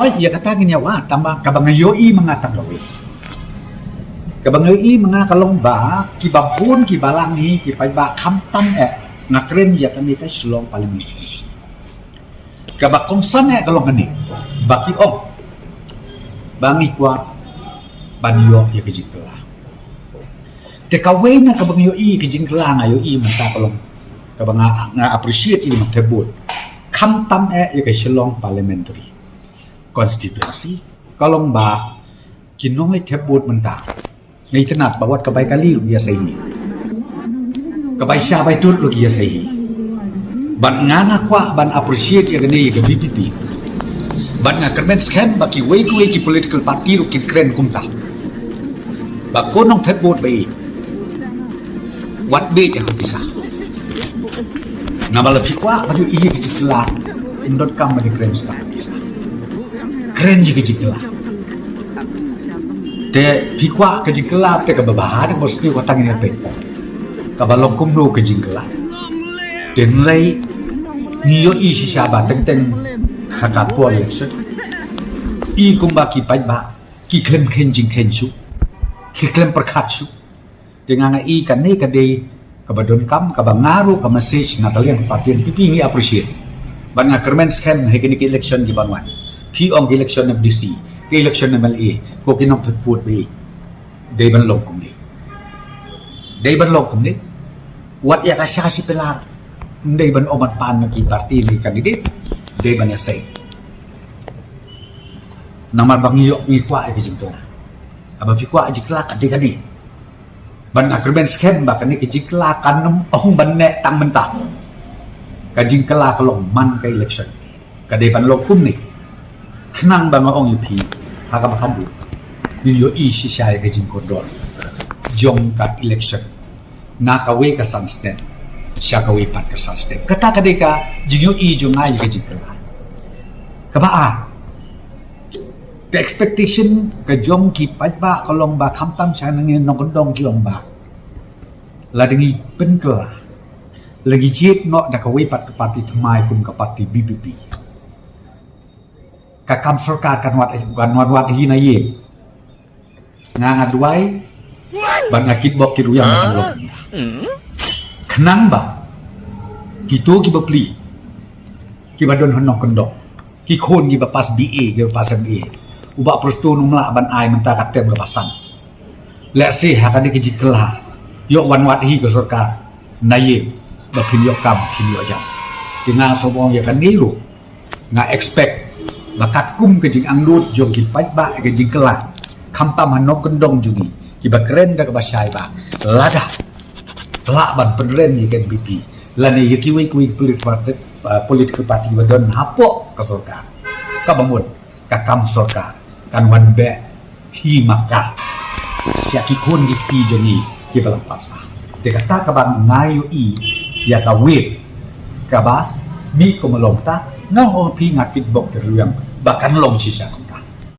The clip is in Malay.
oh iya kata gini wa tambah kabang yoi mengatang gawe kabang yoi mengakalong ba kibabun kibalangi kipaiba kamtan ngakren ya kan kita selong paling mistis kabak kongsan kalong kani baki bangi kwa banyo ya kejikla tekaway na kabang yoi kejingkla nga yoi menta kalong kabang nga appreciate ini magtebut kamtan ya kay selong parliamentary konstitusi kalong ba kinong ay tebut menta ngay tenat bawat kabay kali lu ya sahi kabay siya bay tut lu ya sahi ban nga kwa ban appreciate ya gani ya BPP ban nga kermen scam baki way ki political party lu kin kren kumta ba konong tebut bay wat be yang bisa nama lebih kwa baju iya kecicilan indot kam di kren sudah bisa keren juga kecicilan te pikwa kecicilan te kebabahan mesti watang ini pe kabalong kumno kecicilan dan lay niyo isi siapa teng hakapo election i kumbaki ba ki klem kenjing kensu ki klem perkatsu dengan i kan ni kadai kabadon kam kabangaru ka message na kalian party PPP ni appreciate ban nga kermen scam hekini ki election di banwan pi ong election ng DC ki election ng MLA ko kinong tutput be day ban long kumni what ya kasya si pelar day ban omat pan ki party ni candidate day ban ya say namar bangyo ni kwa e bijingto aba pi kwa jikla kadi ban akrben scam ba kani kejikla kanum ong banne tang mentah kajing kala kalong man ka election kadai ban lokum ni kenang ba ong yupi haka bakandu video isi syai kajing kodor jong ka election na kawe ka sunstand sya kawe pat ka sunstand kata kadai ka jingyo i jong ai kajing kala kaba the expectation ke jong ki pat ba kalong ba kamtam sya nang nong dong ki ong ba la dengi penkel lagi jip no da ka pat ke parti thamai kum ka parti BPP ka kam sarkar kan wat hina ye nga duai ban akit bok ki ruyang kan lo kenang ba kito ki bapli ki badon honong kendok ki khon ki pas BA ki pas MA uba prosto numla ban ai menta katem ke pasan lek si hakane ki jikla yo wan wat hi ke sarkar naye ba pin yo kam pin yo jam dengan sobong ya kan nilu nga expect bakat kum ke jing anglut jong ki pat ba ke jing kela kamtam hanok kendong jungi ki ba keren da ke basai ba lada la ban penren ni kan BP lani ye ki wi political party ba don hapok ke sarkar ka bangun ka kam sarkar kan wan be hi maka sia ki kon ki ti jongi ki ba pas te kata ka bang ngayo i ya ka wit ka ba mi ko malong ta no o pi ngakit bok ke ruyang bahkan long sisa